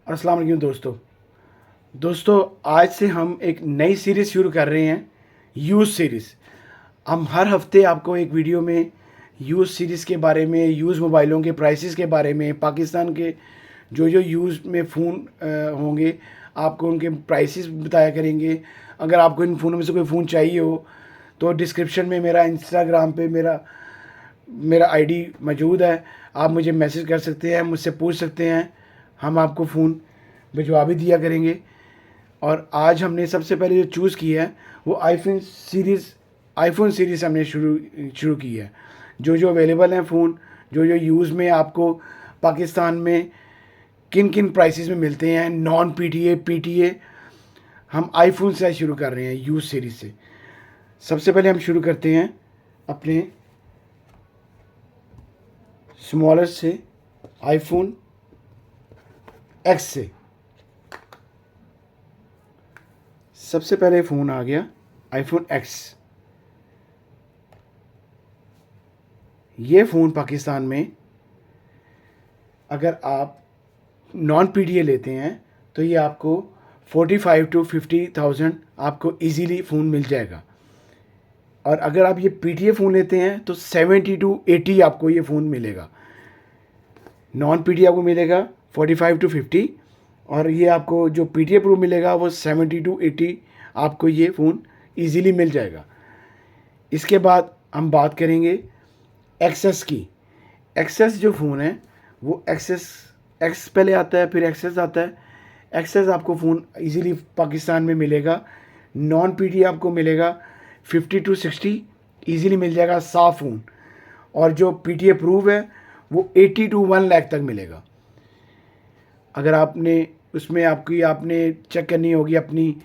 अस्सलाम वालेकुम दोस्तों आज से हम एक नई सीरीज़ शुरू कर रहे हैं, यूज़ सीरीज़। हम हर हफ्ते आपको एक वीडियो में यूज़ सीरीज़ के बारे में, यूज़ मोबाइलों के प्राइसेस के बारे में, पाकिस्तान के जो यूज़ में फ़ोन होंगे आपको उनके प्राइसेस बताया करेंगे। अगर आपको इन फ़ोनों में से कोई फ़ोन चाहिए हो तो डिस्क्रिप्शन में मेरा इंस्टाग्राम पे मेरा आईडी मौजूद है। आप मुझे मैसेज कर सकते हैं, मुझसे पूछ सकते हैं, हम आपको फ़ोन भिजवा भी दिया करेंगे। और आज हमने सबसे पहले जो चूज़ किया है वो आईफोन सीरीज़ हमने शुरू की है। जो अवेलेबल हैं फ़ोन, जो यूज़ में आपको पाकिस्तान में किन किन प्राइसेस में मिलते हैं, नॉन पीटीए पीटीए, हम आईफोन से शुरू कर रहे हैं यूज़ सीरीज़ से। सबसे पहले हम शुरू करते हैं अपने स्मॉलेस्ट से, आईफोन एक्स से। सबसे पहले फ़ोन आ गया आईफोन एक्स। ये फ़ोन पाकिस्तान में अगर आप नॉन पीटीए लेते हैं तो ये आपको 45 to 50,000 आपको इजीली फ़ोन मिल जाएगा। और अगर आप ये पीटीए फ़ोन लेते हैं तो 70 to 80 आपको ये फ़ोन मिलेगा। नॉन पीटीए आपको मिलेगा 45 to 50, और ये आपको जो पीटीए प्रो मिलेगा वो 70 to 80 आपको ये फ़ोन इजीली मिल जाएगा। इसके बाद हम बात करेंगे एक्सेस की। एक्सेस जो फ़ोन है वो एक्स पहले आता है, फिर एक्सेस आता है। एक्सेस आपको फ़ोन इजीली पाकिस्तान में मिलेगा। नॉन पीटीए आपको मिलेगा 50 to 60 इजीली मिल जाएगा, साफ फ़ोन। और जो पीटीए प्रूव है वो 80 to 1 लाख तक मिलेगा। अगर आपने आपने चेक करनी होगी अपनी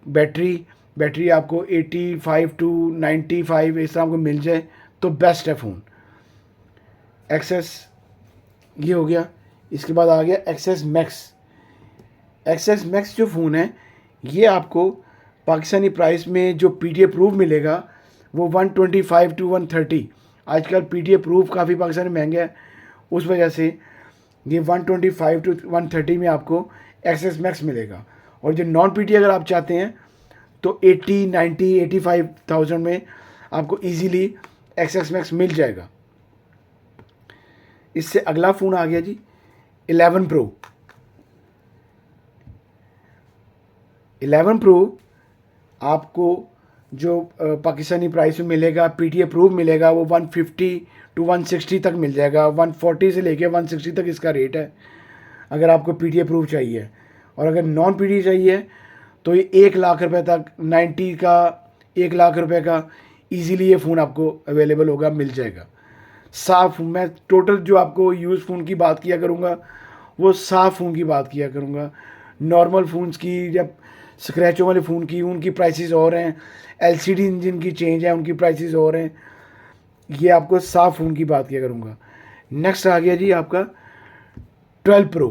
बैटरी आपको 85 to 95 इस तरह आपको मिल जाए तो बेस्ट है फ़ोन। एक्सेस ये हो गया। इसके बाद आ गया एक्सेस मैक्स। एक्सेस मैक्स जो फ़ोन है ये आपको पाकिस्तानी प्राइस में जो पीटीए प्रूफ मिलेगा वो 125 to 130। आजकल पीटीए प्रूफ काफ़ी पाकिस्तानी महंगा है, उस वजह से ये 125 to 130 में आपको एक्सेस मैक्स मिलेगा। और जो नॉन पीटीए अगर आप चाहते हैं तो 80, 90, 85,000 में आपको इजीली एक्सेस मैक्स मिल जाएगा। इससे अगला फ़ोन आ गया जी 11 प्रो। 11 प्रो आपको जो पाकिस्तानी प्राइस में मिलेगा, पीटीए प्रूफ मिलेगा, वो 150 to 160 तक मिल जाएगा। 140 से लेके 160 तक इसका रेट है अगर आपको पीटीए प्रूफ चाहिए। और अगर नॉन पीटीए चाहिए तो ये 1 लाख रुपए तक, 90 का 1 लाख रुपए का इजीली ये फ़ोन आपको अवेलेबल होगा, मिल जाएगा। साफ़, मैं टोटल जो आपको यूज़ फ़ोन की बात किया करूँगा वो साफ़ फ़ोन की बात किया करूँगा। नॉर्मल फ़ोन्स की, जब स्क्रैचों वाले फ़ोन की, उनकी प्राइसेस और हैं। एलसीडी इंजन की चेंज है, उनकी प्राइसेस और हैं। ये आपको साफ़ फ़ोन की बात किया करूँगा। नेक्स्ट आ गया जी आपका 12 प्रो।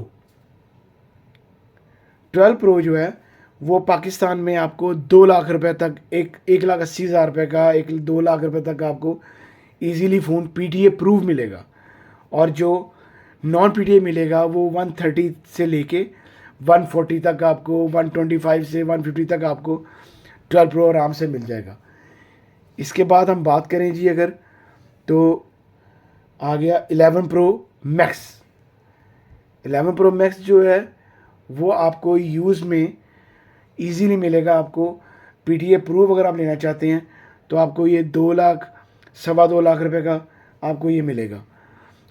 12 प्रो जो है वो पाकिस्तान में आपको 2 लाख रुपए तक, 1,80,000 रुपये का, 2 लाख रुपए तक आपको इजीली फ़ोन पीटीए प्रूफ मिलेगा। और जो नॉन पीटीए मिलेगा वो 130 से लेके 140 तक आपको, 125 से 150 तक आपको 12 प्रो आराम से मिल जाएगा। इसके बाद हम बात करें जी अगर, तो आ गया 11 प्रो मैक्स। 11 प्रो मैक्स जो है वो आपको यूज़ में इजीली मिलेगा। आपको पीटीए प्रूफ अगर आप लेना चाहते हैं तो आपको ये 2 लाख, 2.25 लाख रुपए का आपको ये मिलेगा।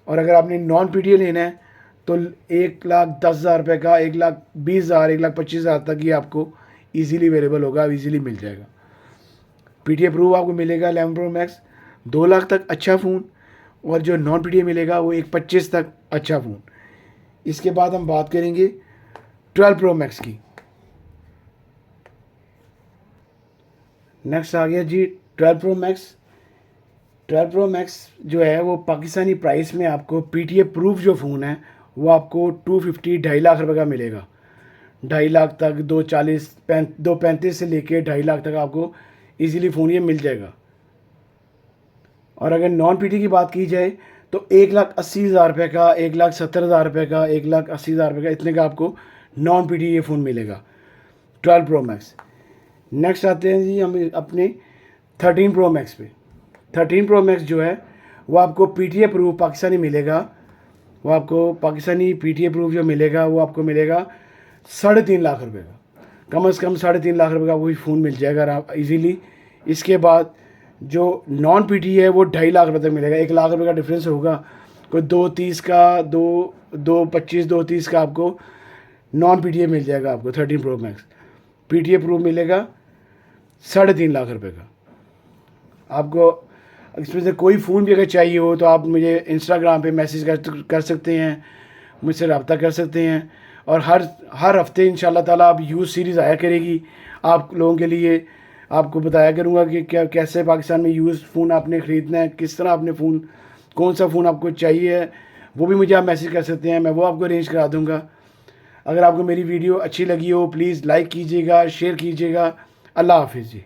और अगर आपने नॉन पीटीए लेना है तो 1,10,000 रुपये का, 1,20,000, 1,25,000 तक ये आपको इजीली अवेलेबल होगा, इजीली मिल जाएगा। पीटीए प्रूफ आपको मिलेगा 11 प्रो मैक्स 2 लाख तक अच्छा फ़ोन, और जो नॉन पीटीए मिलेगा वो 1,25 तक अच्छा फ़ोन। इसके बाद हम बात करेंगे 12 प्रो मैक्स की। नेक्स्ट आ गया जी 12 प्रो मैक्स। 12 प्रो मैक्स जो है वो पाकिस्तानी प्राइस में आपको पीटीए प्रूफ जो फ़ोन है वो आपको 250, 2.5 लाख रुपए का मिलेगा। 2.5 लाख तक, 235 से लेके 2.5 लाख तक आपको इजीली फ़ोन ये मिल जाएगा। और अगर नॉन पीटीए की बात की जाए तो 1,80,000 रुपये का, 1,70,000 रुपये का, 1,80,000 रुपये का, इतने का आपको नॉन पीटीए ये फ़ोन मिलेगा 12 प्रो मैक्स। नेक्स्ट आते हैं जी हम अपने 13 प्रो मैक्स पे। 13 प्रो मैक्स जो है वो आपको पीटीए प्रूफ पाकिस्तानी मिलेगा। वो आपको पाकिस्तानी पीटीए प्रूफ जो मिलेगा वो आपको मिलेगा 3.5 लाख रुपए का, कम से कम 3.5 लाख रुपए का वही फ़ोन मिल जाएगा आप इजीली। इसके बाद जो नॉन पीटीए है वो 2.5 लाख रुपए तक मिलेगा। 1 लाख रुपए का डिफरेंस होगा, कोई 2.30 का, 2.25 2.30 का आपको नॉन पीटीए मिल जाएगा आपको 13 प्रो मैक्स। पीटीए प्रूफ मिलेगा 3.5 लाख रुपए का। आपको इसमें से कोई फ़ोन भी अगर चाहिए हो तो आप मुझे इंस्टाग्राम पे मैसेज कर सकते हैं, मुझसे रब्ता कर सकते हैं। और हर हफ्ते इंशाल्लाह ताला आप यूज़ सीरीज़ आया करेगी आप लोगों के लिए। आपको बताया करूँगा कि कैसे पाकिस्तान में यूज़ फ़ोन आपने ख़रीदना है, किस तरह आपने फ़ोन, कौन सा फ़ोन आपको चाहिए है, वो भी मुझे आप मैसेज कर सकते हैं, मैं वो आपको अरेंज करा दूँगा। अगर आपको मेरी वीडियो अच्छी लगी हो प्लीज़ लाइक कीजिएगा, शेयर कीजिएगा। अल्लाह हाफिज़ जी।